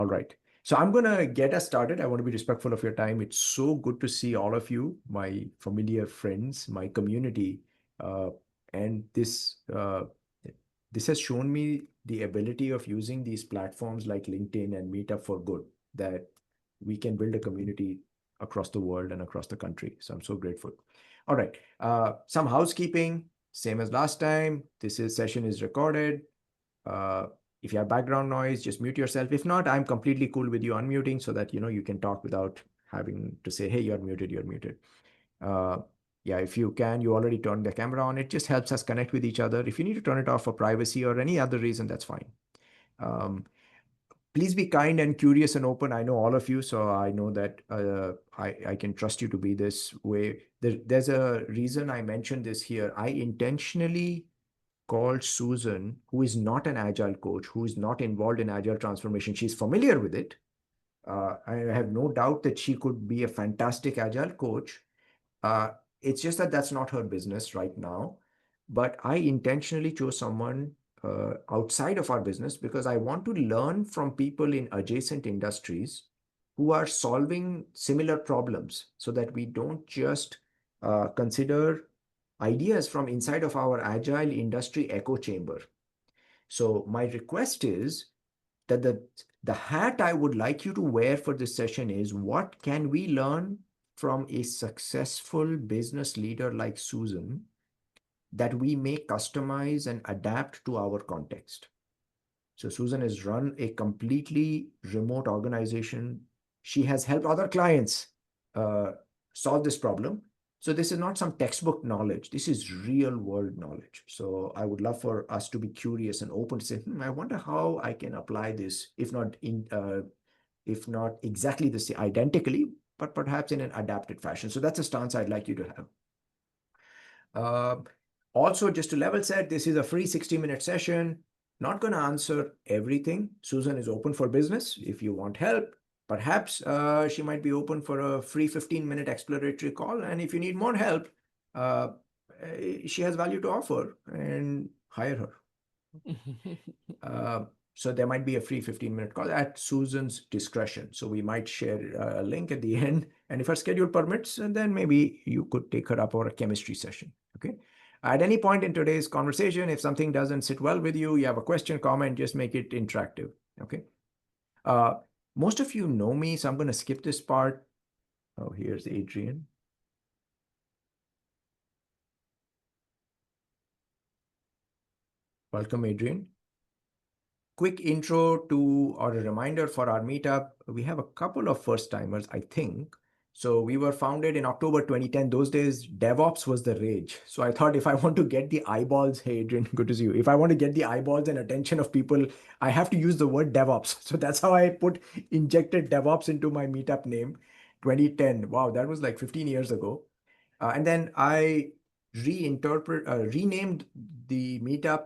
All right. So I'm going to get us started. I want to be respectful of your time. It's so good to see all of you, my familiar friends, my community. Uh, and this has shown me the ability of using these platforms like LinkedIn and Meetup for good, that we can build a community across the world and across the country. So I'm so grateful. All right. Some housekeeping, same as last time. Session is recorded. Uh, if you have background noise, just mute yourself. If not, I'm completely cool with you unmuting so that you can talk without having to say, hey, you're muted, you're muted. Uh, yeah, if you can, you already turned the camera on. It just helps us connect with each other. If you need to turn it off for privacy or any other reason, that's fine. Um, Please be kind and curious and open. I know all of you, so I know that I can trust you to be this way. There's a reason I mentioned this here. I intentionally called Susan, who is not an agile coach, who is not involved in agile transformation. She's familiar with it. I have no doubt that she could be a fantastic agile coach. Uh, it's just that that's not her business right now. But I intentionally chose someone outside of our business because I want to learn from people in adjacent industries who are solving similar problems so that we don't just consider ideas from inside of our agile industry echo chamber. So my request is that the hat I would like you to wear for this session is, what can we learn from a successful business leader like Susan that we may customize and adapt to our context? So Susan has run a completely remote organization. She has helped other clients uh, solve this problem. So this is not some textbook knowledge. This is real world knowledge. So I would love for us to be curious and open to say, I wonder how I can apply this, if not exactly the same, identically, but perhaps in an adapted fashion. So that's a stance I'd like you to have. Uh, Also, just to level set, this is a free 60-minute session. Not going to answer everything. Susan is open for business. If you want help, perhaps she might be open for a free 15-minute exploratory call. And if you need more help, uh, she has value to offer, and hire her. So there might be a free 15-minute call at Susan's discretion. So we might share a link at the end. And if her schedule permits, and then maybe you could take her up for a chemistry session. Okay. At any point in today's conversation, if something doesn't sit well with you, you have a question, comment, just make it interactive. Okay. Most of you know me, so I'm going to skip this part. Oh, here's Adrian. Welcome, Adrian. Quick intro to, or a reminder for our meetup. We have a couple of first timers, I think. So we were founded in October 2010. Those days, DevOps was the rage. So I thought, if I want to get the eyeballs, hey, Adrian, good to see you. If I want to get the eyeballs and attention of people, I have to use the word DevOps. So that's how I injected DevOps into my meetup name, 2010. Wow, that was like 15 years ago. And then I renamed the meetup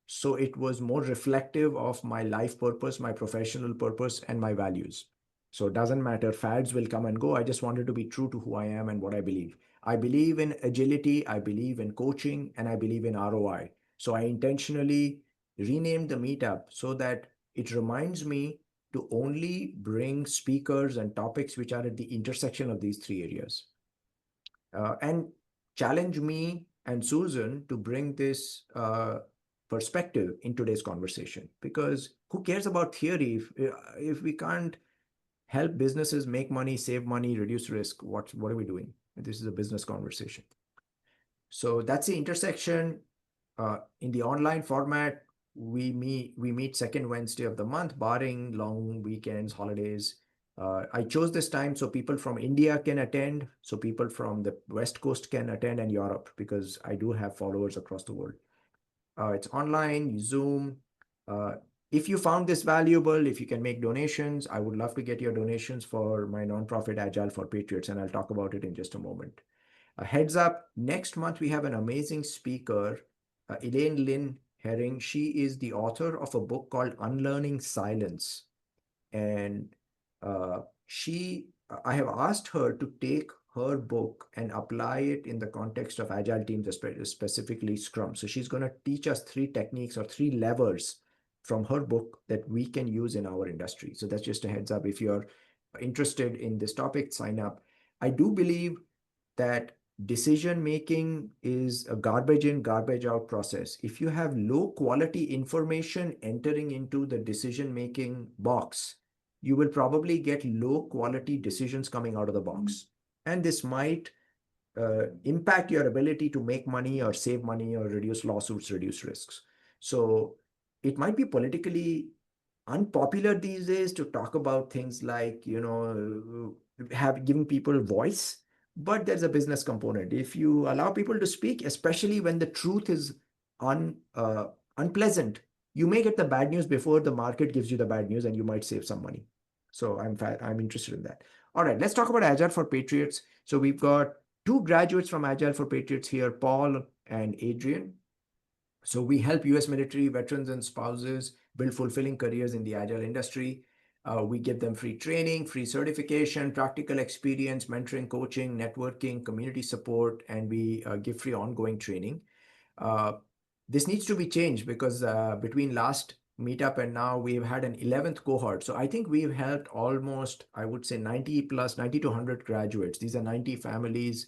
so it was more reflective of my life purpose, my professional purpose, and my values. So it doesn't matter, fads will come and go. I just wanted to be true to who I am and what I believe. I believe in agility, I believe in coaching, and I believe in ROI. So I intentionally renamed the meetup so that it reminds me to only bring speakers and topics which are at the intersection of these three areas. And challenge me and Susan to bring this perspective in today's conversation. Because who cares about theory if we can't help businesses make money, save money, reduce risk? What are we doing? This is a business conversation. So that's the intersection. In the online format, we meet second Wednesday of the month, barring long weekends, holidays. I chose this time so people from India can attend, so people from the West Coast can attend, and Europe, because I do have followers across the world. It's online, Zoom. If you found this valuable, if you can make donations, I would love to get your donations for my nonprofit Agile for Patriots, and I'll talk about it in just a moment. A heads up, next month we have an amazing speaker, Elaine Lynn Herring. She is the author of a book called Unlearning Silence. And I have asked her to take her book and apply it in the context of agile teams, specifically Scrum. So she's going to teach us 3 techniques or 3 levers from her book that we can use in our industry. So that's just a heads up. If you're interested in this topic, sign up. I do believe that decision making is a garbage in, garbage out process. If you have low quality information entering into the decision making box, you will probably get low quality decisions coming out of the box. And this might impact your ability to make money or save money or reduce lawsuits, reduce risks. So it might be politically unpopular these days to talk about things like, have giving people voice, but there's a business component. If you allow people to speak, especially when the truth is unpleasant, you may get the bad news before the market gives you the bad news, and you might save some money. So I'm interested in that. All right, let's talk about Agile for Patriots. So we've got two graduates from Agile for Patriots here, Paul and Adrian. So we help US military veterans and spouses build fulfilling careers in the Agile industry. We give them free training, free certification, practical experience, mentoring, coaching, networking, community support, and we give free ongoing training. This needs to be changed because between last meetup and now we've had an 11th cohort. So I think we've helped almost, I would say 90 plus, 90 to 100 graduates. These are 90 families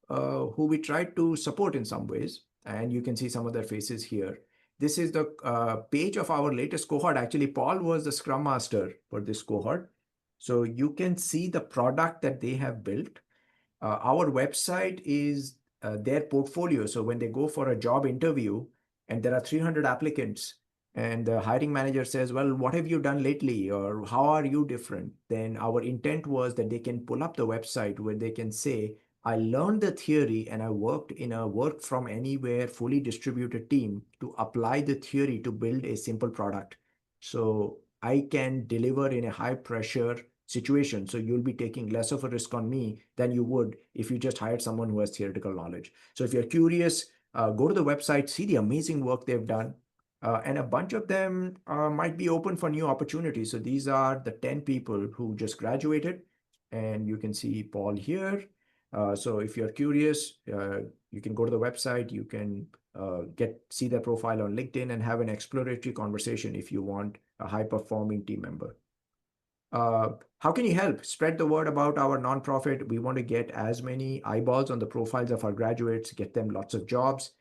who we tried to support in some ways. And you can see some of their faces here. This is the page of our latest cohort. Actually, Paul was the Scrum Master for this cohort. So you can see the product that they have built. Our website is their portfolio. So when they go for a job interview and there are 300 applicants and the hiring manager says, well, what have you done lately? Or how are you different? Then our intent was that they can pull up the website where they can say, I learned the theory and I worked in a work from anywhere fully distributed team to apply the theory to build a simple product. So I can deliver in a high pressure situation. So you'll be taking less of a risk on me than you would if you just hired someone who has theoretical knowledge. So if you're curious, go to the website, see the amazing work they've done. And a bunch of them might be open for new opportunities. So these are the 10 people who just graduated. And you can see Paul here. So if you're curious, you can go to the website, you can see their profile on LinkedIn and have an exploratory conversation if you want a high-performing team member. How can you help? Spread the word about our nonprofit. We want to get as many eyeballs on the profiles of our graduates, get them lots of jobs.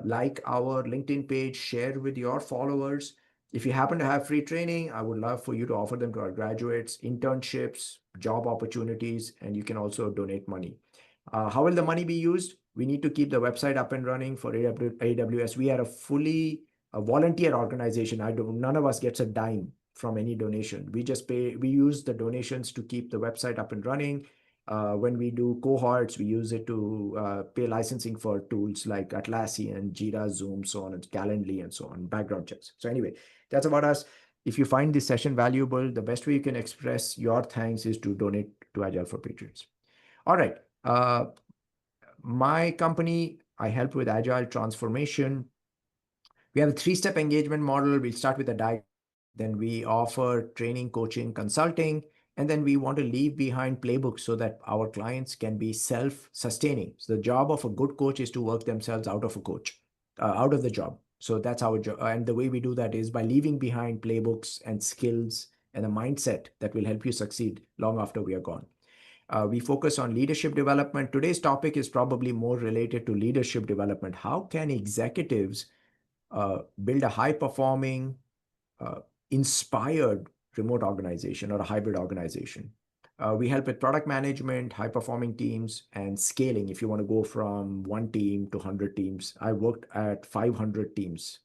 Like our LinkedIn page, share with your followers. If you happen to have free training, I would love for you to offer them to our graduates, internships, job opportunities, and you can also donate money. How will the money be used? We need to keep the website up and running for AWS. We are a fully volunteer organization. None of us gets a dime from any donation. We just pay, we use the donations to keep the website up and running. When we do cohorts, we use it to pay licensing for tools like Atlassian, Jira, Zoom, so on, and Calendly, and so on, background checks. So anyway, that's about us. If you find this session valuable, the best way you can express your thanks is to donate to Agile for Patriots. All right. My company, I help with Agile transformation. We have a 3-step engagement model. We'll start with the diagram. Then we offer training, coaching, consulting, and then we want to leave behind playbooks so that our clients can be self-sustaining. So the job of a good coach is to work themselves out of out of the job. So that's our job. And the way we do that is by leaving behind playbooks and skills and a mindset that will help you succeed long after we are gone. We focus on leadership development. Today's topic is probably more related to leadership development. How can executives build a high-performing, inspired remote organization or a hybrid organization? We help with product management, high-performing teams, and scaling. If you want to go from 1 team to 100 teams, I worked at 500 teams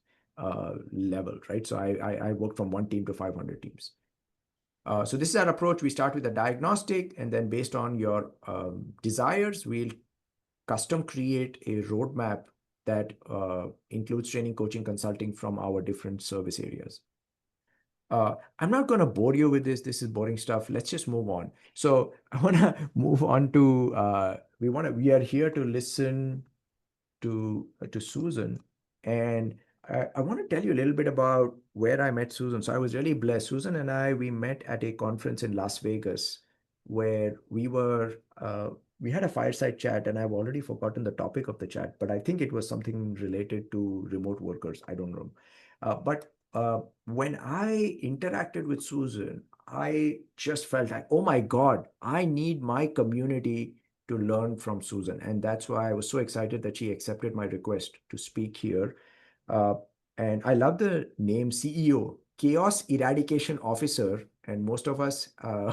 level, right? So I worked from 1 team to 500 teams. So this is our approach. We start with a diagnostic, and then based on your desires, we'll custom create a roadmap that includes training, coaching, consulting from our different service areas. I'm not going to bore you with this. This is boring stuff. Let's just move on. So I want to move on to, we are here to listen to Susan. And I want to tell you a little bit about where I met Susan. So I was really blessed. Susan and we met at a conference in Las Vegas where we had a fireside chat, and I've already forgotten the topic of the chat, but I think it was something related to remote workers. I don't know. But when I interacted with Susan, I just felt like, oh my God, I need my community to learn from Susan. And that's why I was so excited that she accepted my request to speak here. Uh, and I love the name CEO, Chaos Eradication Officer. And most of us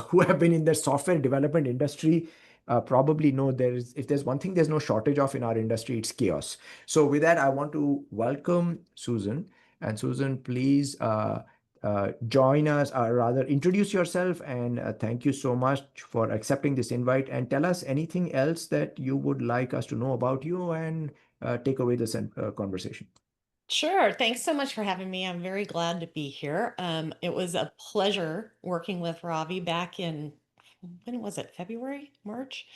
who have been in the software development industry probably know if there's one thing there's no shortage of in our industry, it's chaos. So with that, I want to welcome Susan. And Susan, please join us, or rather introduce yourself, and thank you so much for accepting this invite. And tell us anything else that you would like us to know about you, and take away this conversation. Sure. Thanks so much for having me. I'm very glad to be here. It was a pleasure working with Ravi back in, when was it? February, March?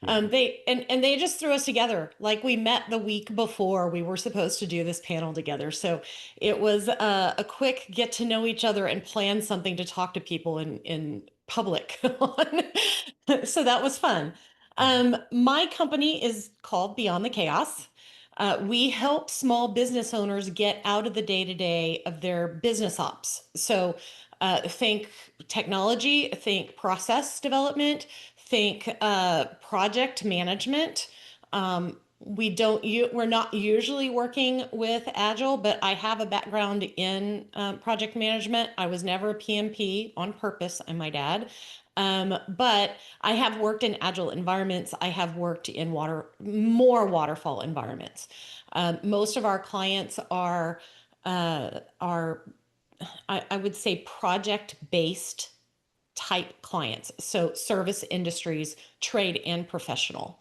Yeah. They they just threw us together. Like we met the week before we were supposed to do this panel together. So it was a quick get to know each other and plan something to talk to people in public on. So that was fun. Mhm. My company is called Beyond the Chaos. We help small business owners get out of the day to day of their business ops. So think technology, think process development, think project management. We're not usually working with Agile, but I have a background in project management. I was never a PMP on purpose, and my dad. But I have worked in agile environments. I have worked in more waterfall environments. Most of our clients are I would say project based type clients. So service industries, trade and professional.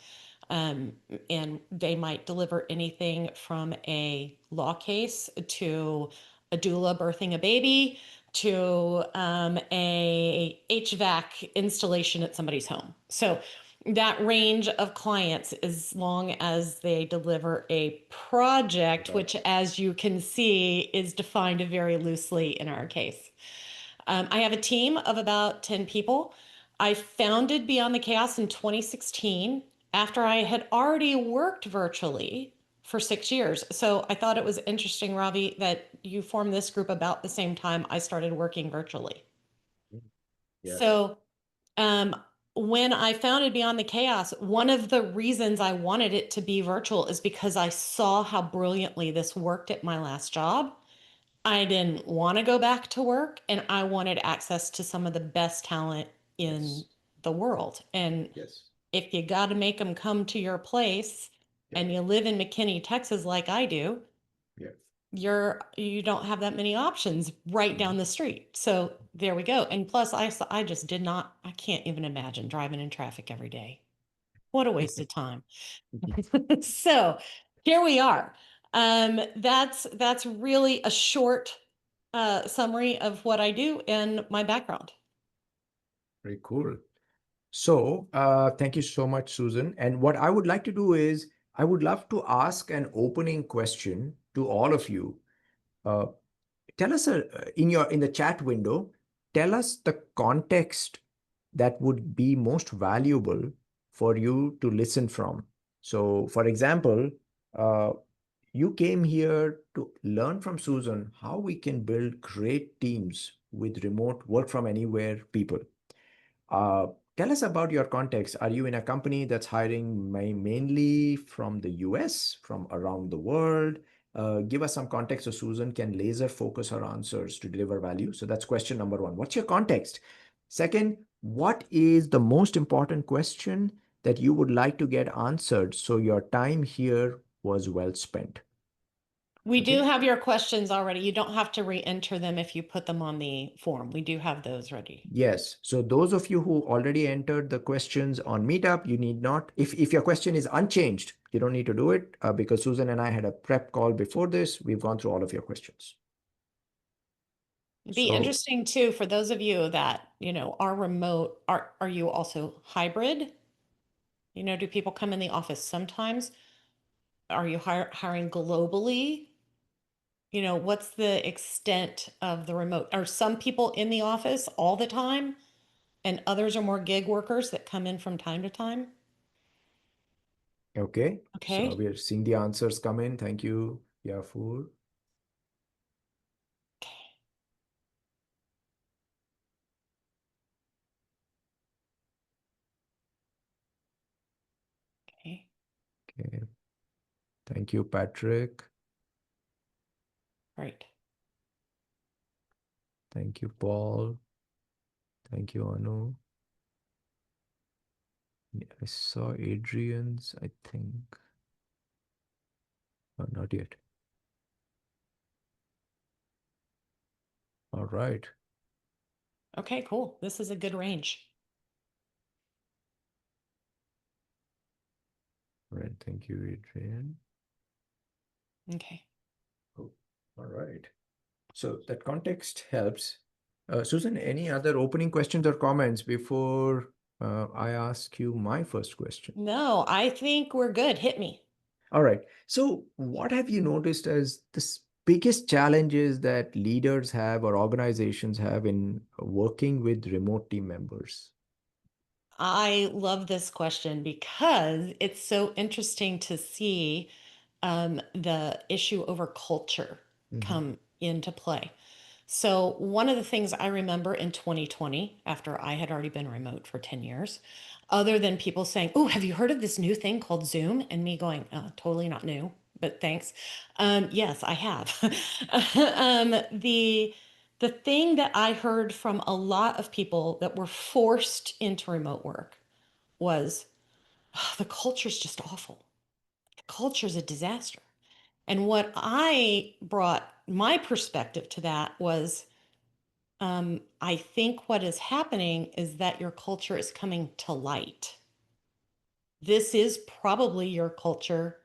Um, and they might deliver anything from a law case to a doula birthing a baby to a HVAC installation at somebody's home. So that range of clients, as long as they deliver a project, Right. which, as you can see, is defined very loosely in our case. I have a team of about 10 people. I founded Beyond the Chaos in 2016 after I had already worked virtually for 6 years. So I thought it was interesting, Ravi, that you formed this group about the same time I started working virtually. Yes. So um, when I founded Beyond the Chaos, one of the reasons I wanted it to be virtual is because I saw how brilliantly this worked at my last job. I didn't want to go back to work, and I wanted access to some of the best talent in Yes. the world. And Yes. if you got to make them come to your place Yeah. and you live in McKinney, Texas, like I do, Yeah. you don't have that many options right Mhm. down the street. So there we go. And plus, I just did not, I can't even imagine driving in traffic every day. What a waste of time. So here we are. That's really a short summary of what I do and my background. Very cool. So, thank you so much, Susan. And what I would like to do is, I would love to ask an opening question to all of you. Uh, Tell us in the chat window, tell us the context that would be most valuable for you to listen from. So, for example, uh, you came here to learn from Susan how we can build great teams with remote work from anywhere people. Uh, Tell us about your context. Are you in a company that's hiring mainly from the US, from around the world? Give us some context so Susan can laser focus her answers to deliver value. So that's question number one. What's your context? Second, what is the most important question that you would like to get answered so your time here was well spent? We do Okay. have your questions already. You don't have to re-enter them if you put them on the form. We do have those ready. Yes. So those of you who already entered the questions on Meetup, you need not, if your question is unchanged, you don't need to do it because Susan and I had a prep call before this. We've gone through all of your questions. It'd be So interesting too for those of you that, are remote, are you also hybrid? Do people come in the office sometimes? Are you hiring globally? What's the extent of the remote? Are some people in the office all the time and others are more gig workers that come in from time to time? okay. So Okay. we're seeing the answers come in. Thank you, Yafur. Thank you, Patrick. Right. Thank you, Paul. Thank you, Anu. I saw Adrian's, I think. Oh, not yet. All right. Okay, cool. This is a good range. All right. Thank you, Adrian. Okay. Oh, all right. So that context helps. Susan, any other opening questions or comments before I ask you my first question? No, I think we're good. Hit me. All right. So, what have you noticed as the biggest challenges that leaders have or organizations have in working with remote team members? I love this question because it's so interesting to see the issue over culture Mhm. come into play. So, one of the things I remember in 2020, after I had already been remote for 10 years, other than people saying, "Oh, have you heard of this new thing called Zoom?" And me going, totally not new, but thanks. Yes, I have. The thing that I heard from a lot of people that were forced into remote work was, "Oh, the culture's just awful. The culture's a disaster." And what I brought my perspective to that was, I think what is happening is that your culture is coming to light. This is probably your culture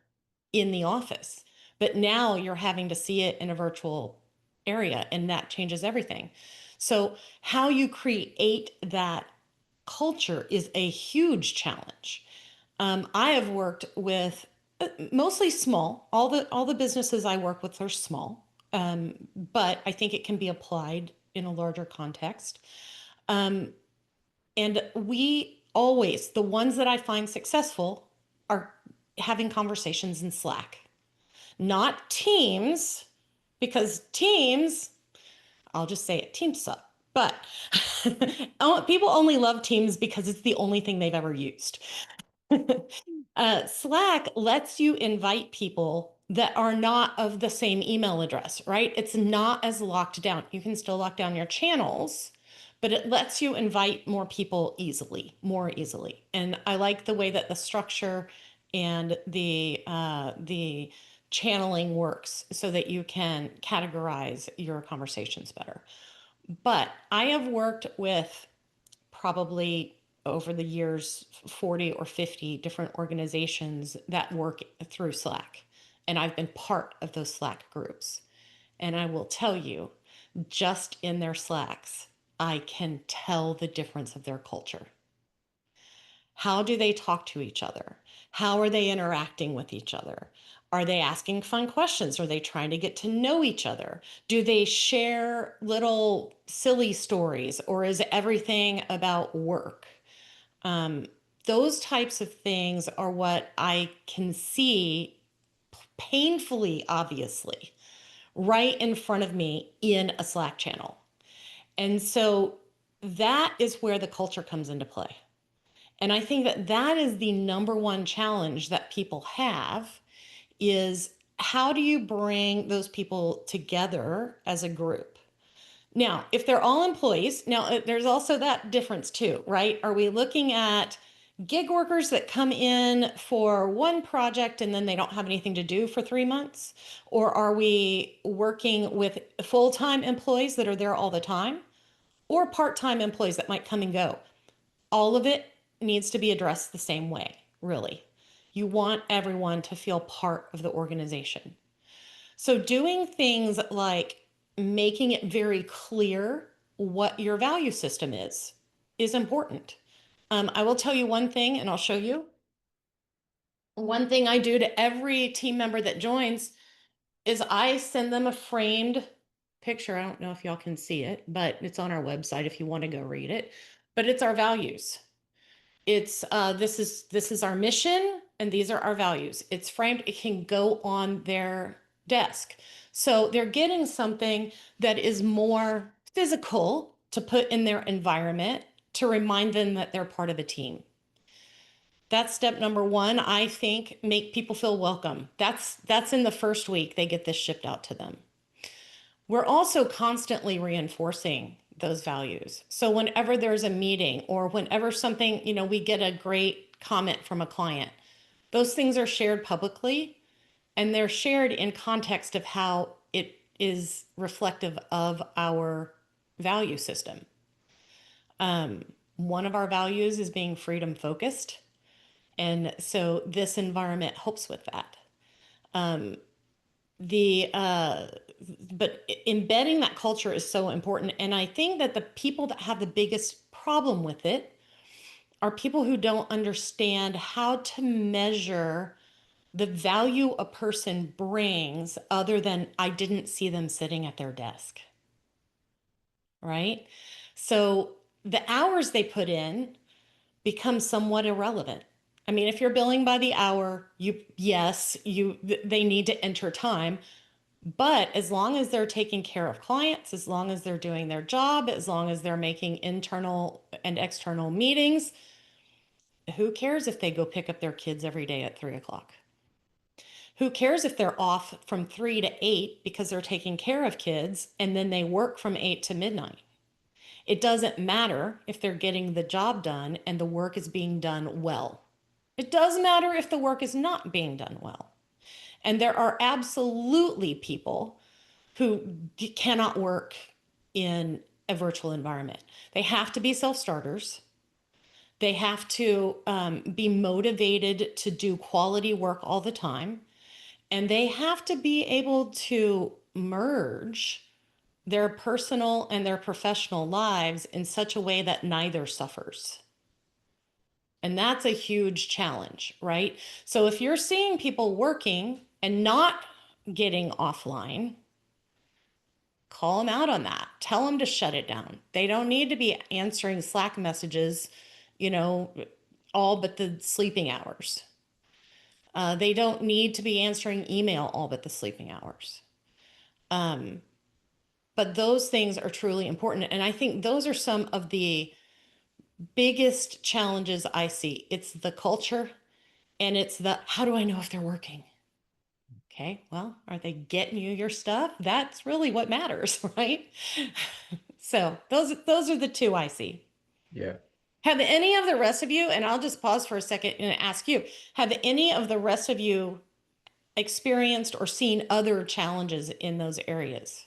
in the office, but now you're having to see it in a virtual area, and that changes everything. So, how you create that culture is a huge challenge. I have worked with mostly small. All the businesses I work with are small, but I think it can be applied in a larger context. Um, and we always, the ones that I find successful, are having conversations in Slack, not Teams, because Teams, I'll just say it, Teams suck. But people only love Teams because it's the only thing they've ever used. Slack lets you invite people that are not of the same email address, right? It's not as locked down. You can still lock down your channels, but it lets you invite more people easily, more easily. And I like the way that the structure and the channeling works so that you can categorize your conversations better. But I have worked with probably over the years 40 or 50 different organizations that work through Slack. And I've been part of those Slack groups. And I will tell you, just in their Slacks, I can tell the difference of their culture. How do they talk to each other? How are they interacting with each other? Are they asking fun questions? Are they trying to get to know each other? Do they share little silly stories, or is everything about work? Um, those types of things are what I can see painfully, obviously, right in front of me in a Slack channel. And so that is where the culture comes into play. And I think that that is the number one challenge that people have, is how do you bring those people together as a group? Now, if they're all employees, now there's also that difference too, right? Are we looking at gig workers that come in for one project and then they don't have anything to do for 3 months? Or are we working with full-time employees that are there all the time? Or part-time employees that might come and go? All of it needs to be addressed the same way, really. You want everyone to feel part of the organization. So, doing things like making it very clear what your value system is important. I will tell you one thing, and I'll show you. One thing I do to every team member that joins is I send them a framed picture. I don't know if y'all can see it, but it's on our website if you want to go read it. But it's our values. It's this is our mission, and these are our values. It's framed. It can go on their desk, so they're getting something that is more physical to put in their environment to remind them that they're part of a team. That's step number one. I think make people feel welcome. That's in the first week they get this shipped out to them. We're also constantly reinforcing those values. So whenever there's a meeting or whenever something, we get a great comment from a client, those things are shared publicly and they're shared in context of how it is reflective of our value system. One of our values is being freedom focused. And so this environment helps with that. But embedding that culture is so important. And I think that the people that have the biggest problem with it are people who don't understand how to measure the value a person brings other than I didn't see them sitting at their desk. Right? So the hours they put in become somewhat irrelevant. I mean, if you're billing by the hour, they need to enter time. But as long as they're taking care of clients, as long as they're doing their job, as long as they're making internal and external meetings, who cares if they go pick up their kids every day at 3 o'clock? Who cares if they're off from 3 to 8 because they're taking care of kids and then they work from 8 to midnight? It doesn't matter if they're getting the job done and the work is being done well. It does matter if the work is not being done well. And there are absolutely people who cannot work in a virtual environment. They have to be self-starters. They have to be motivated to do quality work all the time. And they have to be able to merge their personal and their professional lives in such a way that neither suffers. And that's a huge challenge, right? So if you're seeing people working and not getting offline, call them out on that. Tell them to shut it down. They don't need to be answering Slack messages, all but the sleeping hours. They don't need to be answering email all but the sleeping hours. But those things are truly important. And I think those are some of the biggest challenges I see. It's the culture and it's the how do I know if they're working? Okay, well, are they getting you your stuff? That's really what matters, right? So those are the two I see. Yeah. Have any of the rest of you, and I'll just pause for a second and ask you, have any of the rest of you experienced or seen other challenges in those areas?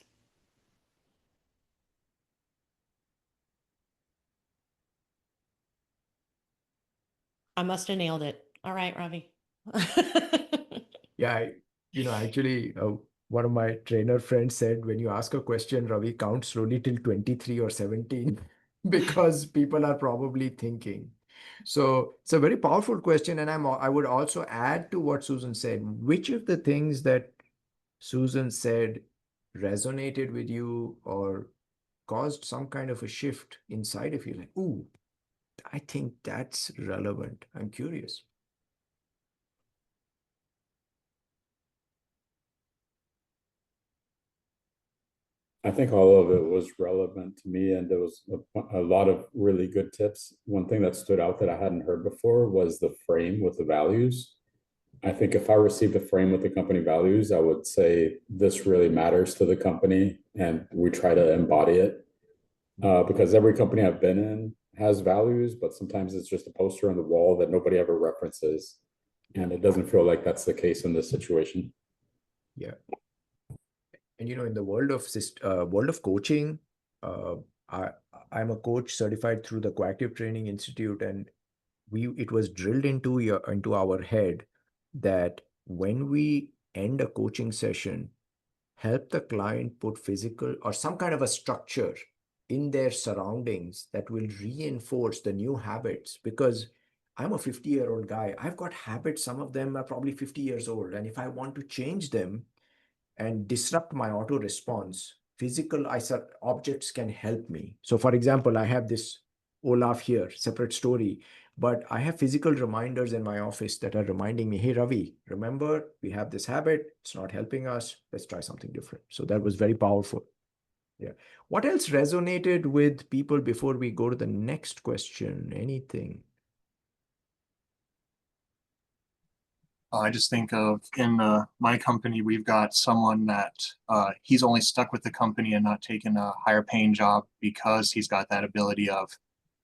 I must have nailed it. All right, Ravi. Yeah, actually, one of my trainer friends said, when you ask a question, Ravi, count slowly till 23 or 17 because people are probably thinking. So it's a very powerful question. And I would also add to what Susan said, which of the things that Susan said resonated with you or caused some kind of a shift inside of you? Like, ooh, I think that's relevant. I'm curious. I think all of it was relevant to me, and there was a lot of really good tips. One thing that stood out that I hadn't heard before was the frame with the values. I think if I received a frame with the company values, I would say this really matters to the company, and we try to embody it. Because every company I've been in has values, but sometimes it's just a poster on the wall that nobody ever references. And it doesn't feel like that's the case in this situation. Yeah. And in the world of coaching, uh, I I'm a coach certified through the Coactive Training Institute, and it was drilled into our head that when we end a coaching session, help the client put physical or some kind of a structure in their surroundings that will reinforce the new habits. Because I'm a 50-year-old guy, I've got habits. Some of them are probably 50 years old, and if I want to change them and disrupt my auto response, physical objects can help me. So for example, I have this Olaf here, separate story, but I have physical reminders in my office that are reminding me, hey, Ravi, remember we have this habit, it's not helping us, let's try something different. So that was very powerful. Yeah. What else resonated with people before we go to the next question? Anything? I just think of in my company, we've got someone that he's only stuck with the company and not taken a higher paying job because he's got that ability of,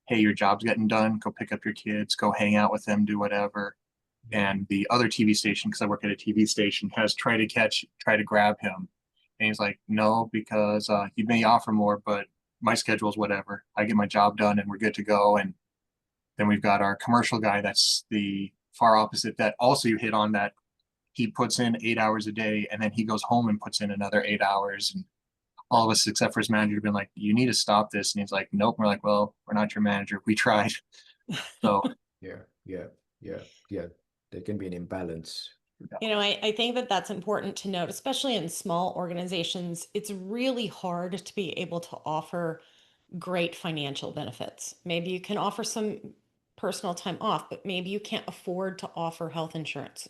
hey, your job's getting done, go pick up your kids, go hang out with them, do whatever. And the other TV station, because I work at a TV station, has tried to grab him. And he's like, no, because he may offer more, but my schedule's whatever. I get my job done and we're good to go. And then we've got our commercial guy that's the far opposite that also you hit on that he puts in 8 hours a day and then he goes home and puts in another 8 hours. And all of us, except for his manager, have been like, you need to stop this. And he's like, nope. And we're like, well, we're not your manager. We tried. So Yeah. There can be an imbalance. You know, I think that that's important to note, especially in small organizations. It's really hard to be able to offer great financial benefits. Maybe you can offer some personal time off, but maybe you can't afford to offer health insurance.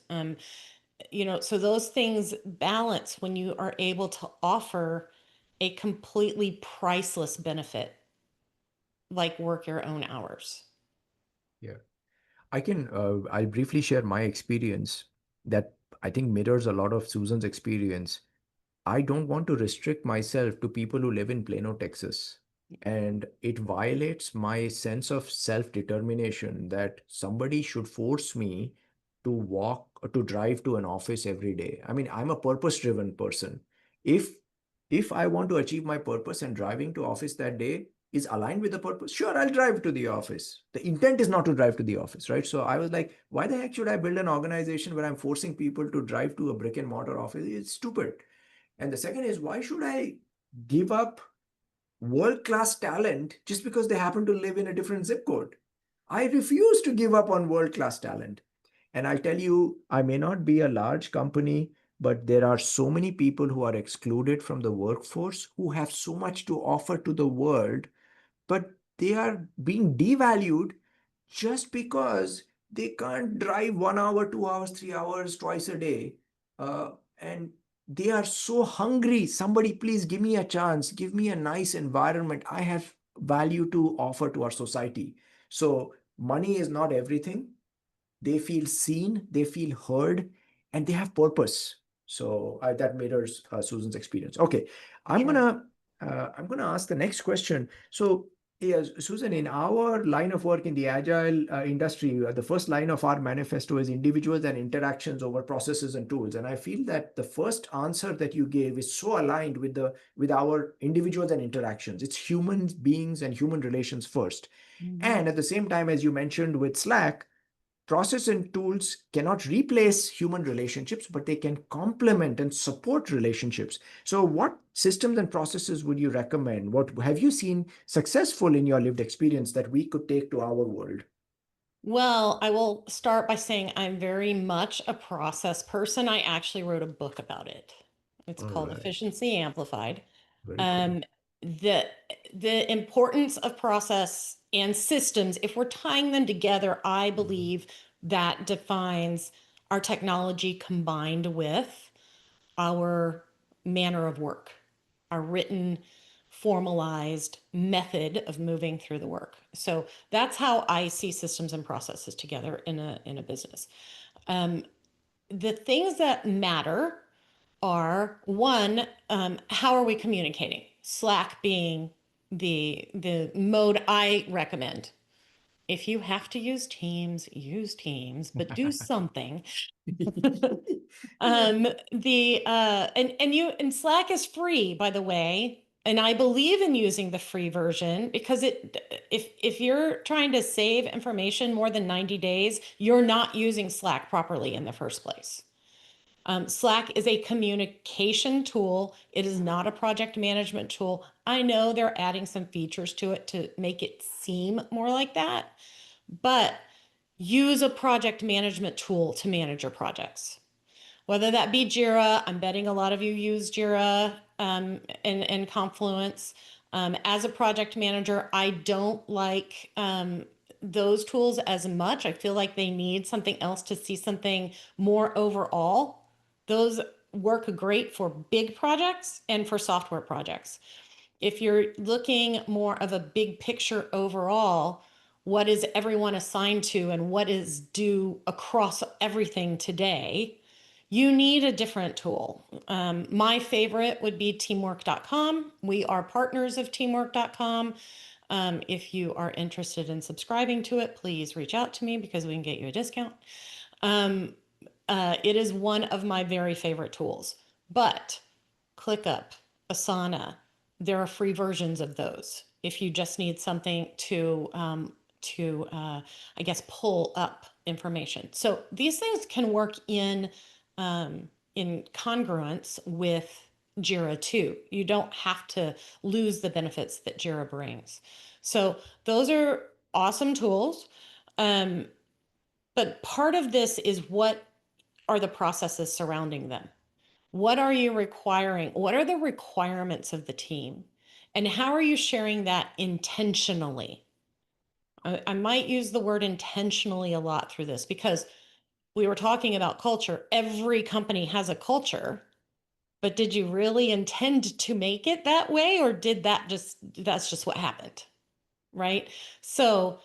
You know, so those things balance when you are able to offer a completely priceless benefit, like work your own hours. Yeah. I'll briefly share my experience that I think mirrors a lot of Susan's experience. I don't want to restrict myself to people who live in Plano, Texas. And it violates my sense of self-determination that somebody should force me to walk or to drive to an office every day. I mean, I'm a purpose-driven person. If if I want to achieve my purpose and driving to office that day is aligned with the purpose, sure, I'll drive to the office. The intent is not to drive to the office, right? So I was like, why the heck should I build an organization where I'm forcing people to drive to a brick and mortar office? It's stupid. And the second is, why should I give up world-class talent just because they happen to live in a different zip code? I refuse to give up on world-class talent. And I'll tell you, I may not be a large company, but there are so many people who are excluded from the workforce who have so much to offer to the world, but they are being devalued just because they can't drive 1 hour, 2 hours, 3 hours twice a day. And they are so hungry. Somebody, please give me a chance. Give me a nice environment. I have value to offer to our society. So money is not everything. They feel seen, they feel heard, and they have purpose. So that mirrors Susan's experience. Okay, I'm Sure. gonna ask the next question. So, yes, Susan, in our line of work in the agile industry, the first line of our manifesto is individuals and interactions over processes and tools. And I feel that the first answer that you gave is so aligned with our individuals and interactions. It's human beings and human relations first. And at the same time, as you mentioned with Slack, process and tools cannot replace human relationships, but they can complement and support relationships. So what systems and processes would you recommend? What have you seen successful in your lived experience that we could take to our world? Well, I will start by saying I'm very much a process person. I actually wrote a book about it. It's All called right. Efficiency Amplified. Very cool. Um, the the importance of process and systems, if we're tying them together, I believe that defines our technology combined with our manner of work, our written, formalized method of moving through the work. So that's how I see systems and processes together in a business. The things that matter are one, how are we communicating? Slack being the mode I recommend. If you have to use Teams, but do something. And Slack is free, by the way, and I believe in using the free version because if you're trying to save information more than 90 days, you're not using Slack properly in the first place. Slack is a communication tool. It is not a project management tool. I know they're adding some features to it to make it seem more like that, but use a project management tool to manage your projects. Whether that be Jira, I'm betting a lot of you use Jira and Confluence. As a project manager, I don't like those tools as much. I feel like they need something else to see something more overall. Those work great for big projects and for software projects. If you're looking more of a big picture overall, what is everyone assigned to and what is due across everything today, you need a different tool. My favorite would be teamwork.com. We are partners of teamwork.com. If you are interested in subscribing to it, please reach out to me because we can get you a discount. It is one of my very favorite tools, but ClickUp, Asana, there are free versions of those. If you just need something to I guess, pull up information. So these things can work in congruence with Jira too. You don't have to lose the benefits that Jira brings. So those are awesome tools. But part of this is, what are the processes surrounding them? What are you requiring? What are the requirements of the team? And how are you sharing that intentionally? I might use the word intentionally a lot through this, because we were talking about culture. Every company has a culture, but did you really intend to make it that way, or that's just what happened, right? So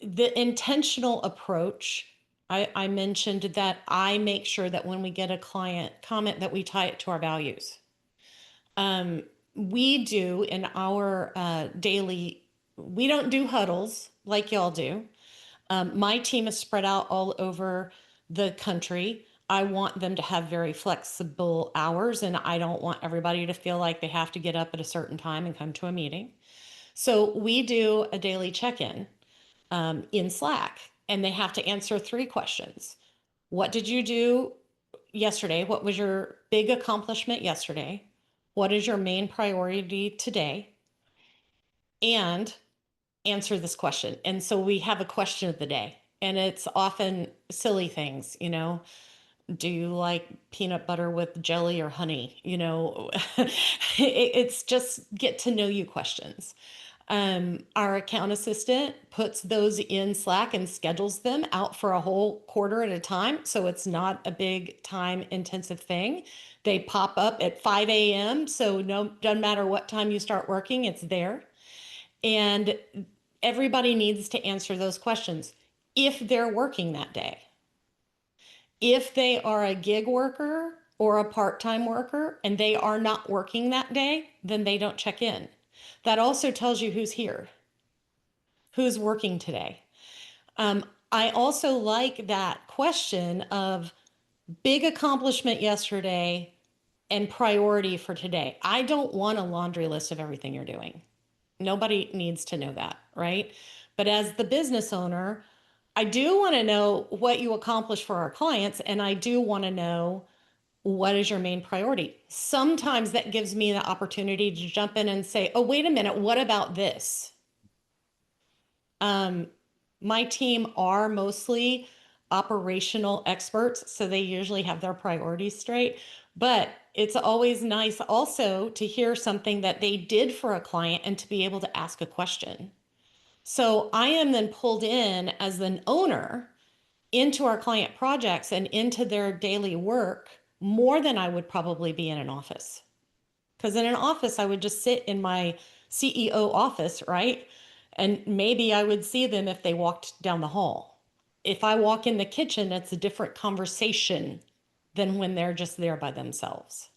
the intentional approach, I mentioned that I make sure that when we get a client comment that we tie it to our values. We do in our daily, we don't do huddles like y'all do. My team is spread out all over the country. I want them to have very flexible hours, and I don't want everybody to feel like they have to get up at a certain time and come to a meeting. So we do a daily check-in in Slack, and they have to answer 3 questions. What did you do yesterday? What was your big accomplishment yesterday? What is your main priority today? And answer this question. And so we have a question of the day, and it's often silly things, do you like peanut butter with jelly or honey? It's just get to know you questions. Our account assistant puts those in Slack and schedules them out for a whole quarter at a time. So it's not a big time intensive thing. They pop up at 5 a.m. So doesn't matter what time you start working, it's there. And everybody needs to answer those questions if they're working that day. If they are a gig worker or a part-time worker and they are not working that day, then they don't check in. That also tells you who's here, who's working today. I also like that question of big accomplishment yesterday and priority for today. I don't want a laundry list of everything you're doing. Nobody needs to know that, right? But as the business owner, I do want to know what you accomplish for our clients, and I do want to know what is your main priority. Sometimes that gives me the opportunity to jump in and say, oh, wait a minute, what about this? My team are mostly operational experts, so they usually have their priorities straight. But it's always nice also to hear something that they did for a client and to be able to ask a question. So I am then pulled in as an owner into our client projects and into their daily work more than I would probably be in an office. Because in an office, I would just sit in my CEO office, right? And maybe I would see them if they walked down the hall. If I walk in the kitchen, it's a different conversation than when they're just there by themselves.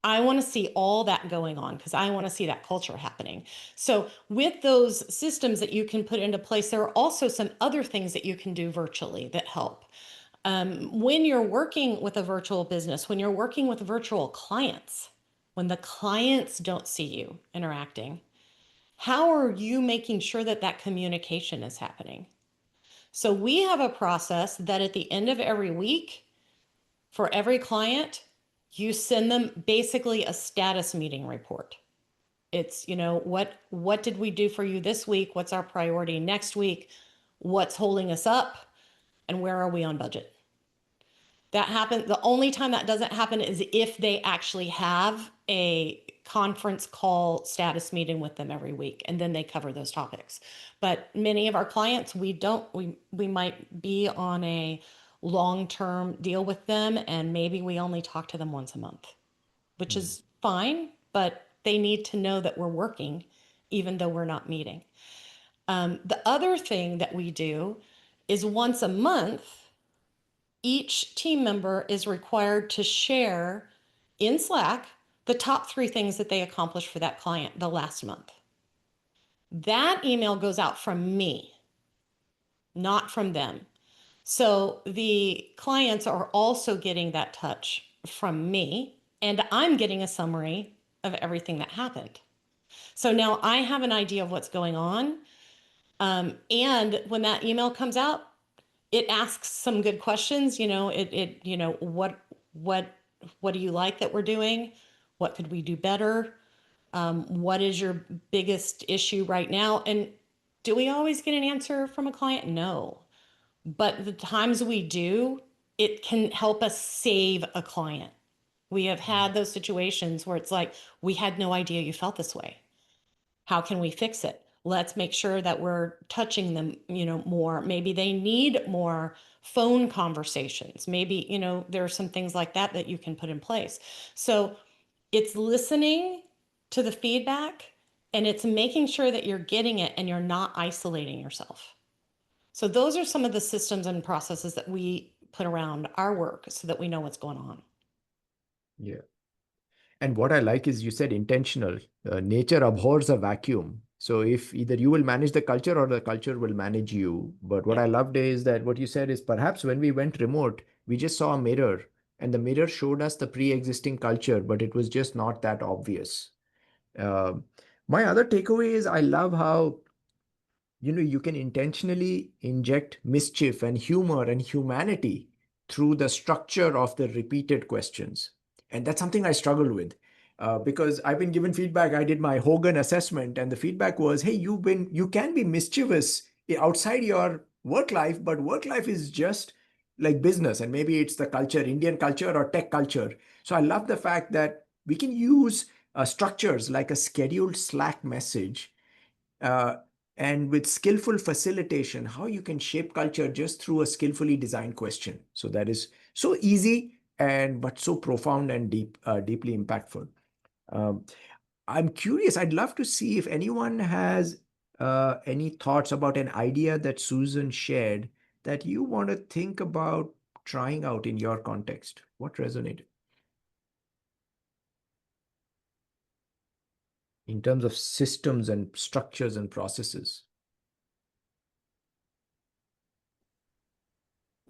I want to see all that going on because I want to see that culture happening. So with those systems that you can put into place, there are also some other things that you can do virtually that help. When you're working with a virtual business, when you're working with virtual clients, when the clients don't see you interacting, how are you making sure that that communication is happening? So we have a process that at the end of every week, for every client, you send them basically a status meeting report. It's, what did we do for you this week? What's our priority next week? What's holding us up? And where are we on budget? That happens. The only time that doesn't happen is if they actually have a conference call status meeting with them every week, and then they cover those topics. But many of our clients, we might be on a long-term deal with them, and maybe we only talk to them once a month, which is fine, but they need to know that we're working even though we're not meeting. The other thing that we do is once a month, each team member is required to share in Slack the top 3 things that they accomplished for that client the last month. That email goes out from me, not from them. So the clients are also getting that touch from me, and I'm getting a summary of everything that happened. So now I have an idea of what's going on. And when that email comes out, it asks some good questions. What do you like that we're doing? What could we do better? What is your biggest issue right now? And do we always get an answer from a client? No. But the times we do, it can help us save a client. We have had those situations where it's like, we had no idea you felt this way. How can we fix it? Let's make sure that we're touching them, more. Maybe they need more phone conversations. Maybe, there are some things like that that you can put in place. So it's listening to the feedback, and it's making sure that you're getting it and you're not isolating yourself. So those are some of the systems and processes that we put around our work so that we know what's going on. Yeah. And what I like is you said intentional. Nature abhors a vacuum. So if either you will manage the culture or the culture will manage you. But what I loved is that what you said is perhaps when we went remote, we just saw a mirror and the mirror showed us the pre-existing culture, but it was just not that obvious. Uh, my other takeaway is I love how you can intentionally inject mischief and humor and humanity through the structure of the repeated questions. And that's something I struggled with because I've been given feedback. I did my Hogan assessment, and the feedback was, hey, you can be mischievous outside your work life, but work life is just like business, and maybe it's the culture, Indian culture or tech culture. So I love the fact that we can use structures like a scheduled Slack message, uh, and with skillful facilitation, how you can shape culture just through a skillfully designed question. So that is so easy and but so profound and deeply impactful. Um, I'm curious. I'd love to see if anyone has any thoughts about an idea that Susan shared that you want to think about trying out in your context. What resonated in terms of systems and structures and processes?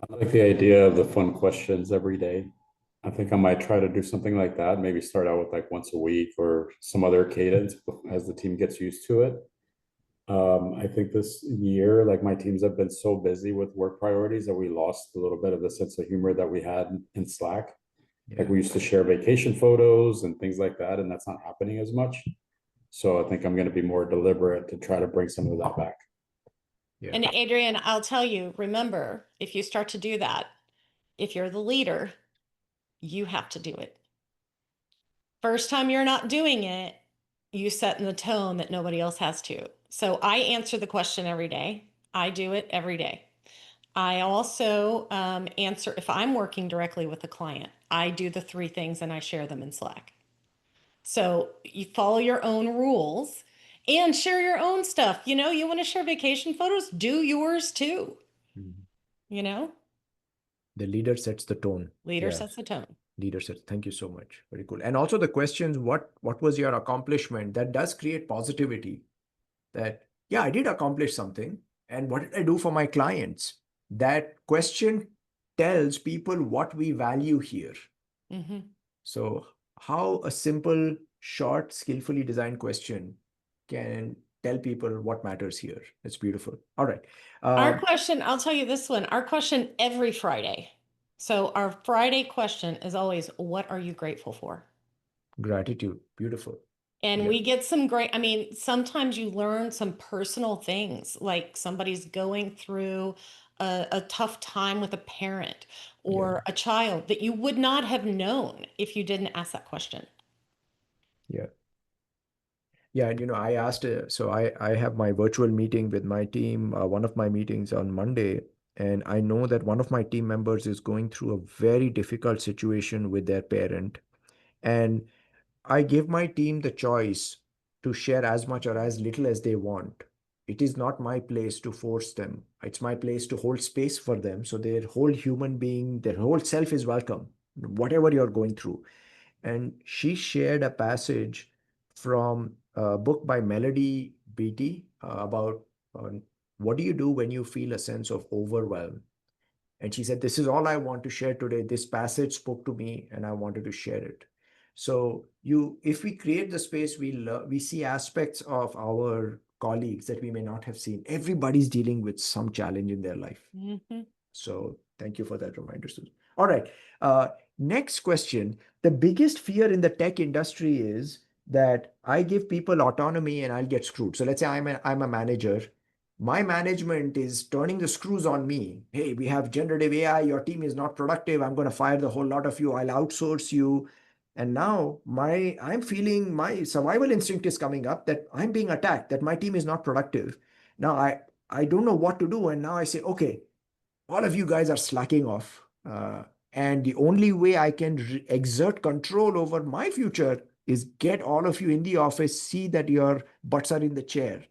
I like the idea of the fun questions every day. I think I might try to do something like that. Maybe start out with like once a week or some other cadence as the team gets used to it. I think this year, like my teams have been so busy with work priorities that we lost a little bit of the sense of humor that we had in Slack. Like we used to share vacation photos and things like that, and that's not happening as much. So I think I'm going to be more deliberate to try to bring some of that back. Yeah. And Adrian, I'll tell you, remember, if you start to do that, if you're the leader, you have to do it. First time you're not doing it, you set in the tone that nobody else has to. So I answer the question every day. I do it every day. I also answer, if I'm working directly with a client, I do the 3 things and I share them in Slack. So you follow your own rules and share your own stuff. You want to share vacation photos, do yours too. Mm-hmm. The leader sets the tone. Leader sets the tone. Leader sets. Thank you so much. Very cool. And also the questions, what was your accomplishment? That does create positivity. That, yeah, I did accomplish something. And what did I do for my clients? That question tells people what we value here. Mm-hmm. So how a simple, short, skillfully designed question can tell people what matters here. It's beautiful. All right. Our question, I'll tell you this one, our question every Friday. So our Friday question is always, what are you grateful for? Gratitude. Beautiful. And we get some sometimes you learn some personal things, like somebody's going through a tough time with a parent or a child that you would not have known if you didn't ask that question. Yeah. Yeah, and I asked, so I have my virtual meeting with my team, one of my meetings on Monday, and I know that one of my team members is going through a very difficult situation with their parent. And I give my team the choice to share as much or as little as they want. it is not my place to force them. It's my place to hold space for them. So their whole human being, their whole self is welcome, whatever you're going through. And she shared a passage from a book by Melody Beattie about what do you do when you feel a sense of overwhelm. And she said, this is all I want to share today. This passage spoke to me and I wanted to share it. So if we create the space, we see aspects of our colleagues that we may not have seen. Everybody's dealing with some challenge in their life. Mm-hmm. So thank you for that reminder, Susan. All right. Next question. The biggest fear in the tech industry is that I give people autonomy and I'll get screwed. So let's say I'm a manager. My management is turning the screws on me. Hey, we have generative AI. Your team is not productive. I'm going to fire the whole lot of you. I'll outsource you. And now I'm feeling my survival instinct is coming up that I'm being attacked, that my team is not productive. Now I don't know what to do. And now I say, okay, all of you guys are slacking off. And the only way I can exert control over my future is get all of you in the office, see that your butts are in the chair.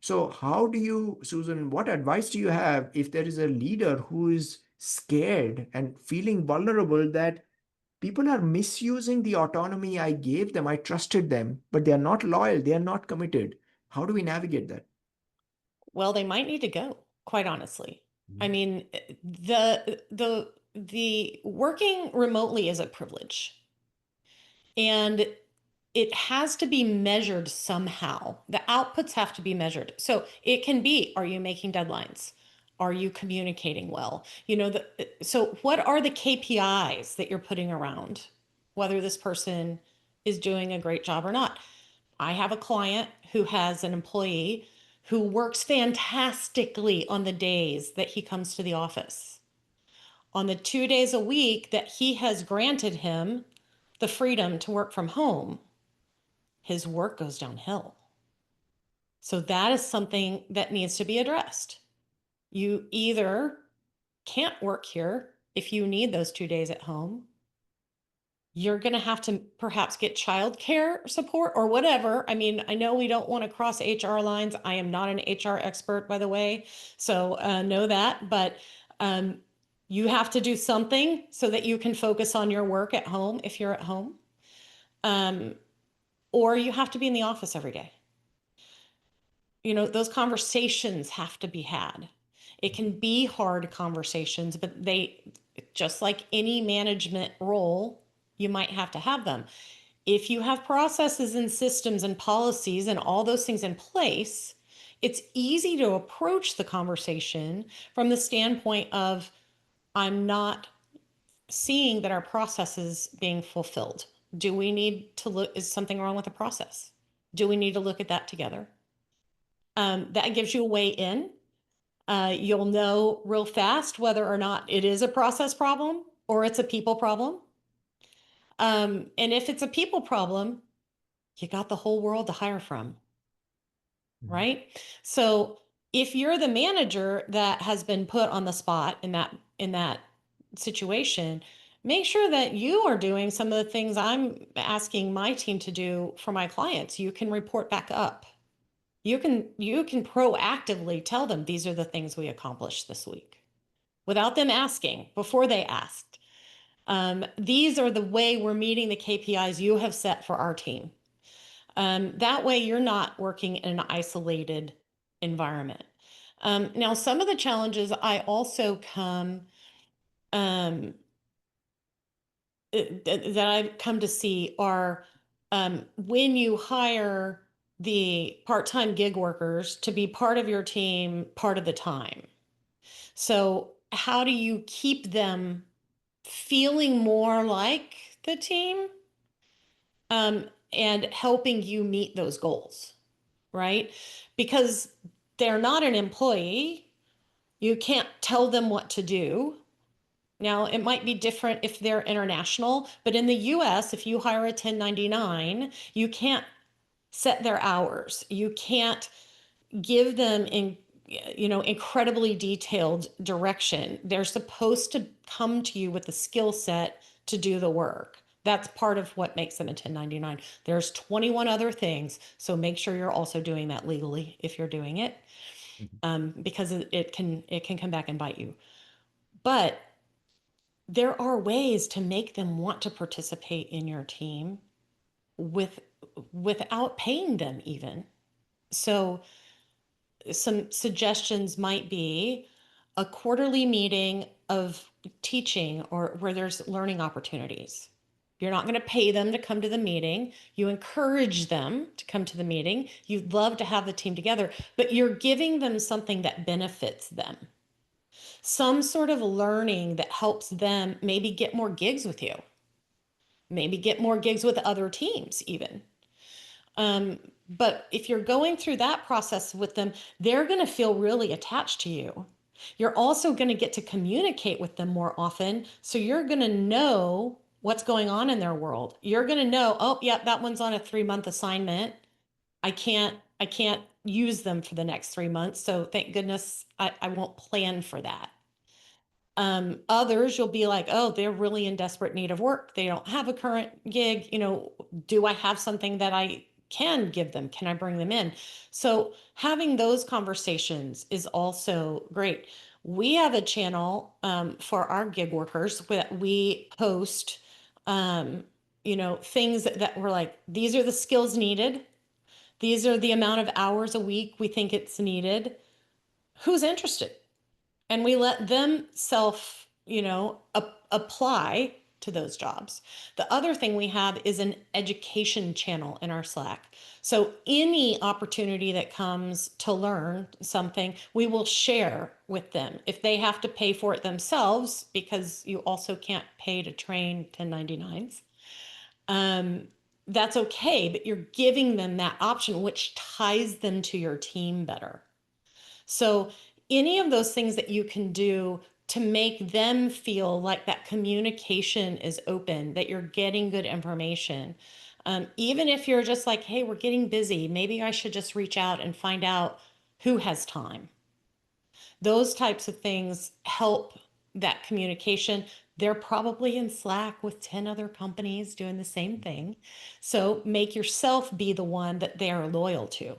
So how do you, Susan, what advice do you have if there is a leader who is scared and feeling vulnerable that people are misusing the autonomy I gave them, I trusted them, but they are not loyal, they are not committed? How do we navigate that? Well, they might need to go, quite honestly. I mean, the working remotely is a privilege. And it has to be measured somehow. The outputs have to be measured. So it can be, are you making deadlines? Are you communicating well? So what are the KPIs that you're putting around whether this person is doing a great job or not? I have a client who has an employee who works fantastically on the days that he comes to the office. On the 2 days a week that he has granted him the freedom to work from home, his work goes downhill. So that is something that needs to be addressed. You either can't work here if you need those 2 days at home. You're going to have to perhaps get childcare support or whatever. I mean, I know we don't want to cross HR lines. I am not an HR expert, by the way, so know that. But you have to do something so that you can focus on your work at home if you're at home. Or you have to be in the office every day. Those conversations have to be had. It can be hard conversations, but just like any management role, you might have to have them. If you have processes and systems and policies and all those things in place, it's easy to approach the conversation from the standpoint of, I'm not seeing that our process is being fulfilled. Do we need to look, is something wrong with the process? Do we need to look at that together? That gives you a way in. You'll know real fast whether or not it is a process problem or it's a people problem. And if it's a people problem, you got the whole world to hire from, right? So if you're the manager that has been put on the spot in that situation, make sure that you are doing some of the things I'm asking my team to do for my clients. You can report back up. You can proactively tell them these are the things we accomplished this week without them asking, before they asked. These are the way we're meeting the KPIs you have set for our team. That way you're not working in an isolated environment. Now, some of the challenges I also that I've come to see are when you hire the part-time gig workers to be part of your team part of the time. So how do you keep them feeling more like the team and helping you meet those goals, right? Because they're not an employee. You can't tell them what to do. Now, it might be different if they're international, but in the US, if you hire a 1099, you can't set their hours. You can't give them incredibly detailed direction. They're supposed to come to you with the skill set to do the work. That's part of what makes them a 1099. There's 21 other things. So make sure you're also doing that legally if you're doing it, because it can come back and bite you. But there are ways to make them want to participate in your team without paying them even. So some suggestions might be a quarterly meeting of teaching or where there's learning opportunities. You're not going to pay them to come to the meeting. You encourage them to come to the meeting. You'd love to have the team together, but you're giving them something that benefits them. Some sort of learning that helps them maybe get more gigs with you, maybe get more gigs with other teams even. But if you're going through that process with them, they're going to feel really attached to you. You're also going to get to communicate with them more often. So you're going to know what's going on in their world. You're going to know, oh, yeah, that one's on a 3-month assignment. I can't use them for the next 3 months. So thank goodness I won't plan for that. Others, you'll be like, oh, they're really in desperate need of work. They don't have a current gig. You know, do I have something that I can give them? Can I bring them in? So having those conversations is also great. We have a channel for our gig workers that we post, things that we're like, these are the skills needed. These are the amount of hours a week we think it's needed. Who's interested? And we let them apply to those jobs. The other thing we have is an education channel in our Slack. So any opportunity that comes to learn something, we will share with them. If they have to pay for it themselves, because you also can't pay to train 1099s, that's okay, but you're giving them that option, which ties them to your team better. So any of those things that you can do to make them feel like that communication is open, that you're getting good information. Even if you're just like, hey, we're getting busy, maybe I should just reach out and find out who has time. Those types of things help that communication. They're probably in Slack with 10 other companies doing the same thing. So make yourself be the one that they're loyal to.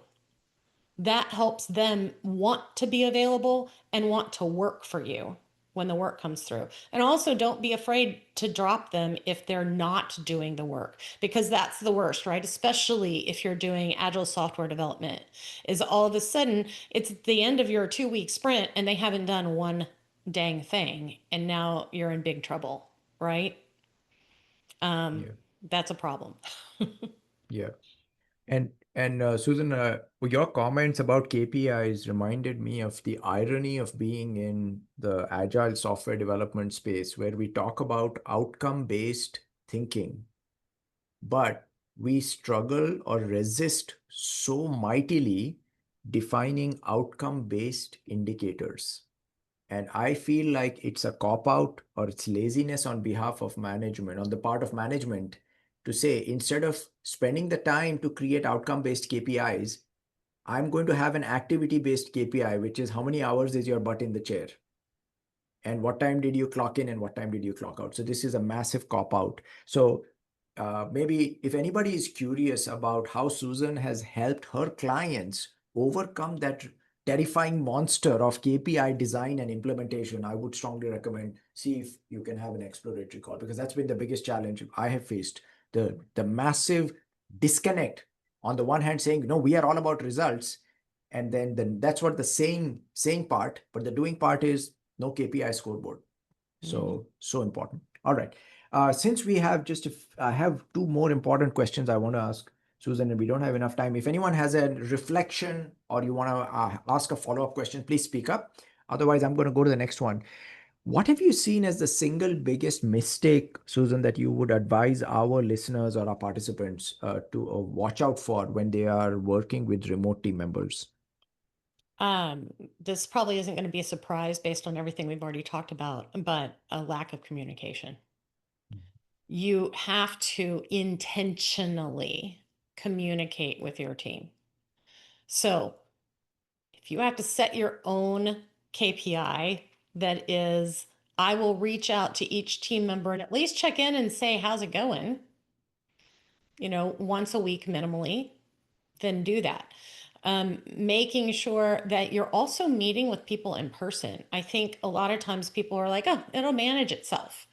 That helps them want to be available and want to work for you when the work comes through. And also don't be afraid to drop them if they're not doing the work, because that's the worst, right? Especially if you're doing agile software development, is all of a sudden it's the end of your 2-week sprint and they haven't done one dang thing. And now you're in big trouble, right? That's a problem. Yeah. And Susan, your comments about KPIs reminded me of the irony of being in the agile software development space, where we talk about outcome-based thinking, but we struggle or resist so mightily defining outcome-based indicators. And I feel like it's a cop-out or it's laziness on behalf of management, on the part of management, to say, instead of spending the time to create outcome-based KPIs, I'm going to have an activity-based KPI, which is how many hours is your butt in the chair? And what time did you clock in and what time did you clock out? So this is a massive cop-out. So maybe if anybody is curious about how Susan has helped her clients overcome that terrifying monster of KPI design and implementation, I would strongly recommend see if you can have an exploratory call, because that's been the biggest challenge I have faced. The massive disconnect on the one hand saying, no, we are all about results. And then that's what the saying part, but the doing part is no KPI scoreboard. So important. All right. Since we have I have 2 more important questions I want to ask Susan, and we don't have enough time. If anyone has a reflection or you want to ask a follow-up question, please speak up. Otherwise, I'm going to go to the next one. What have you seen as the single biggest mistake, Susan, that you would advise our listeners or our participants to watch out for when they are working with remote team members? This probably isn't going to be a surprise based on everything we've already talked about, but a lack of communication. You have to intentionally communicate with your team. So if you have to set your own KPI that is I will reach out to each team member and at least check in and say, how's it going? Once a week minimally, then do that. Making sure that you're also meeting with people in person. I think a lot of times people are like, oh, it'll manage itself.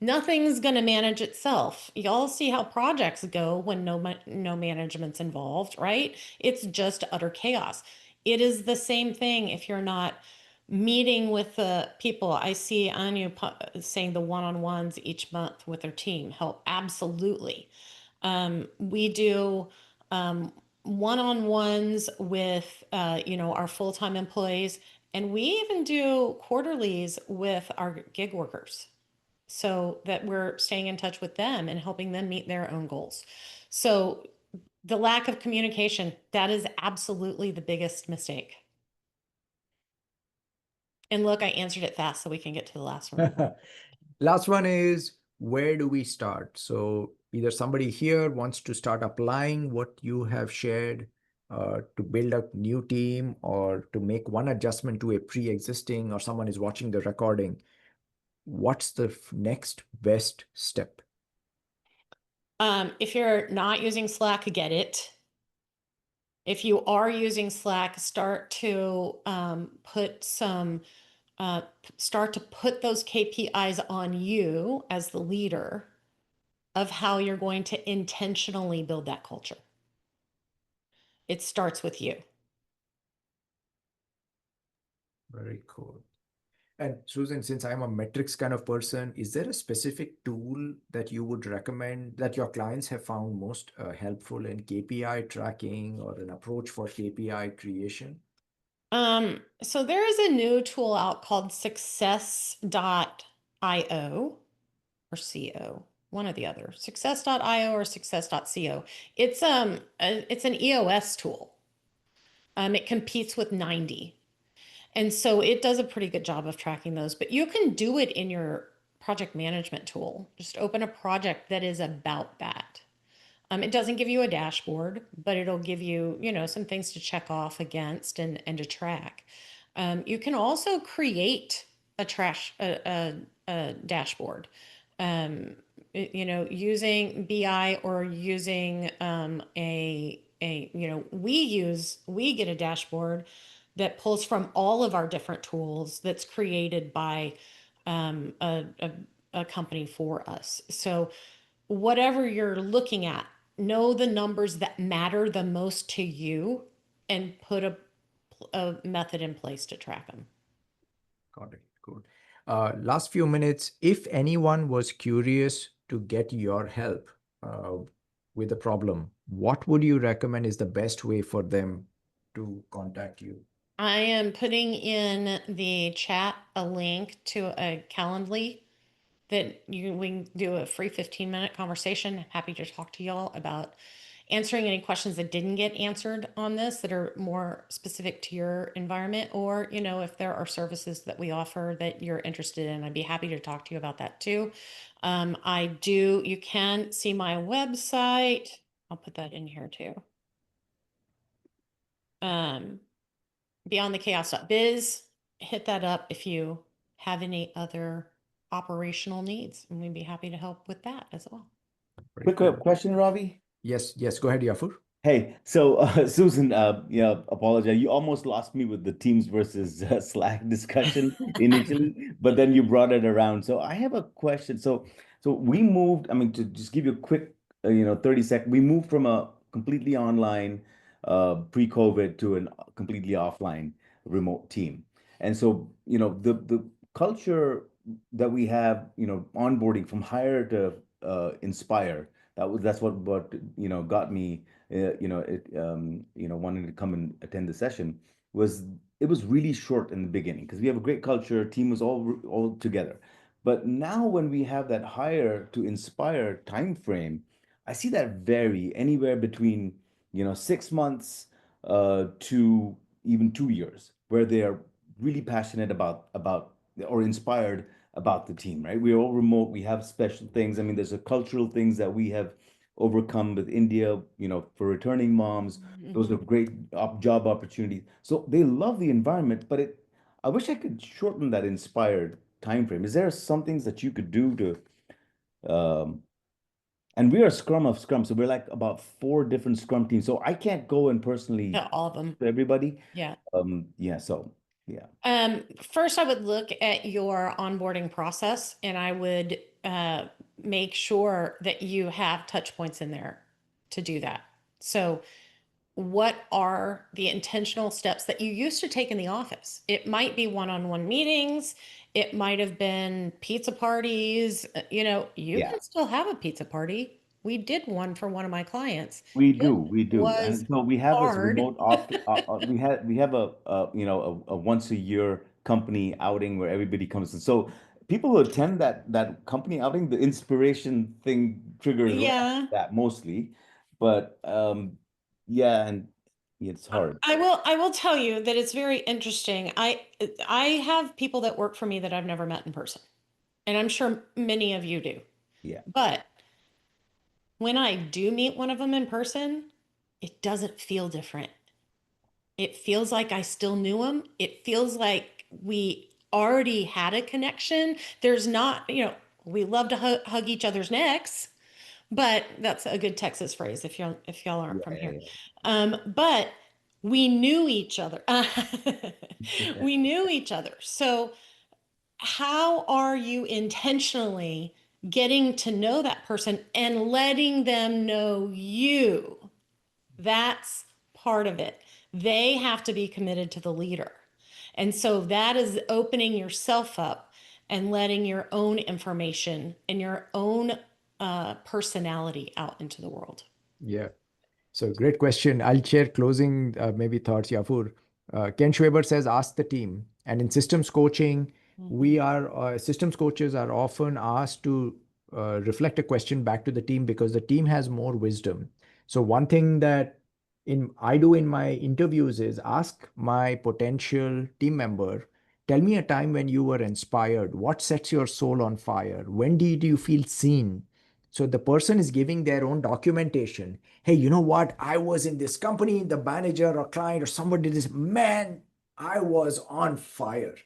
Nothing's going to manage itself. Y'all see how projects go when no management's involved, right? It's just utter chaos. It is the same thing if you're not meeting with the people. I see Anu saying the one-on-ones each month with their team help. Absolutely. We do one-on-ones with our full-time employees, and we even do quarterlies with our gig workers, so that we're staying in touch with them and helping them meet their own goals. So the lack of communication, that is absolutely the biggest mistake. And look, I answered it fast so we can get to the last one. Last one is, where do we start? So either somebody here wants to start applying what you have shared to build a new team, or to make one adjustment to a pre-existing, or someone is watching the recording. What's the next best step? If you're not using Slack, get it. If you are using Slack, start to put those KPIs on you as the leader of how you're going to intentionally build that culture. It starts with you. Very cool. And Susan, since I'm a metrics kind of person, is there a specific tool that you would recommend that your clients have found most helpful in KPI tracking, or an approach for KPI creation? So there is a new tool out called success.io or CO, one or the other, success.io or success.co. It's an EOS tool. It competes with 90. And so it does a pretty good job of tracking those, but you can do it in your project management tool. Just open a project that is about that. It doesn't give you a dashboard, but it'll give you, some things to check off against and to track. You can also create a dashboard, using BI or using we get a dashboard that pulls from all of our different tools that's created by a company for us. So whatever you're looking at, know the numbers that matter the most to you and put a method in place to track them. Got it. Good. Last few minutes, if anyone was curious to get your help with a problem, what would you recommend is the best way for them to contact you? I am putting in the chat a link to a Calendly that we can do a free 15-minute conversation. Happy to talk to y'all about answering any questions that didn't get answered on this that are more specific to your environment, or if there are services that we offer that you're interested in, I'd be happy to talk to you about that too. You can see my website. I'll put that in here too. Beyondthechaos.biz. Hit that up if you have any other operational needs, and we'd be happy to help with that as well. Very Quick cool. question, Ravi. Yes, go ahead, Yafur. Hey, so Susan, apologize. You almost lost me with the Teams versus Slack discussion initially, but then you brought it around. So I have a question. So we moved. I mean, to just give you a quick, 30-second. We moved from a completely online, pre-COVID, to a completely offline remote team, and so the culture that we have, onboarding from hire to inspire. That's what got me wanting to come and attend the session. It was really short in the beginning because we have a great culture, team was all together. But now when we have that hire to inspire time frame, I see that vary anywhere between 6 months to even 2 years, where they are really passionate about or inspired about the team, right? We're all remote, we have special things. I mean, there's a cultural things that we have overcome with India, for returning moms. Those are great job opportunities. So they love the environment, but I wish I could shorten that inspired time frame? Is there some things that you could do to, and we are Scrum of Scrum, so we're like about 4 different Scrum teams. So I can't go and personally Yeah, all of them. to everybody. Yeah. Yeah. So yeah. First, I would look at your onboarding process, and I would make sure that you have touch points in there to do that. So, what are the intentional steps that you used to take in the office? It might be one-on-one meetings. It might have been pizza parties. You Yeah. can still have a pizza party. We did one for one of my clients. We It do, was and so we have this hard. remote opt. We have a once a year company outing where everybody comes in. So people who attend that company outing, the inspiration thing triggers right after Yeah. that mostly, but yeah, and it's hard. I will tell you that it's very interesting. I have people that work for me that I've never met in person, and I'm sure many of you do. Yeah, But when I do meet one of them in person, it doesn't feel different. It feels like I still knew him. It feels like we already had a connection. There's not, we love to hug each other's necks, but that's a good Texas phrase if y'all aren't from here. But we knew each other. yeah. We knew each other. So how are you intentionally getting to know that person and letting them know you? That's part of it. They have to be committed to the leader. And so that is opening yourself up and letting your own information and your own personality out into the world. Yeah. So great question. I'll share closing maybe thoughts, Yafur. Ken Schwaber says, ask the team. And in systems coaching, we are systems coaches are often asked to reflect a question back to the team because the team has more wisdom. So one thing that I do in my interviews is ask my potential team member, tell me a time when you were inspired. What sets your soul on fire? When did you feel seen? So the person is giving their own documentation. Hey, you know what? I was in this company, the manager or client or somebody did this. Man, I was on fire.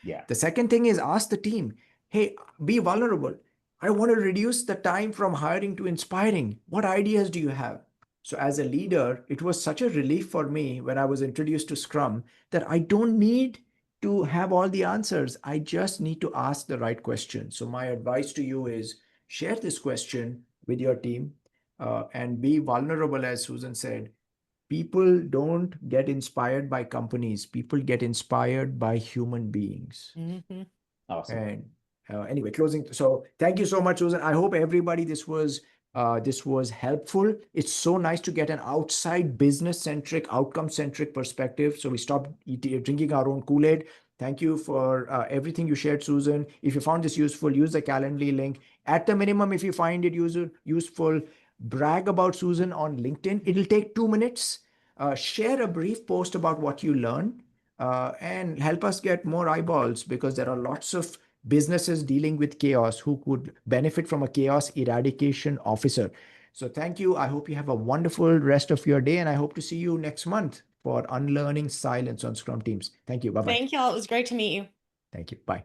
Yeah. The second thing is ask the team, hey, be vulnerable. I want to reduce the time from hiring to inspiring. What ideas do you have? So, as a leader, it was such a relief for me when I was introduced to Scrum that I don't need to have all the answers. I just need to ask the right question. So, my advice to you is share this question with your team and be vulnerable, as Susan said. People don't get inspired by companies, people get inspired by human beings. Mm-hmm. Awesome. And anyway, closing. So thank you so much, Susan. I hope everybody this was helpful. It's so nice to get an outside business centric, outcome centric perspective. So we stopped drinking our own Kool-Aid. Thank you for everything you shared, Susan. If you found this useful, use the Calendly link. At the minimum, if you find it useful, brag about Susan on LinkedIn. It'll take 2 minutes. Share a brief post about what you learned and help us get more eyeballs because there are lots of businesses dealing with chaos who could benefit from a chaos eradication officer. So thank you. I hope you have a wonderful rest of your day and I hope to see you next month for Unlearning Silence on Scrum Teams. Thank you. Bye-bye. Thank y'all. It was great to meet you. Thank you. Bye.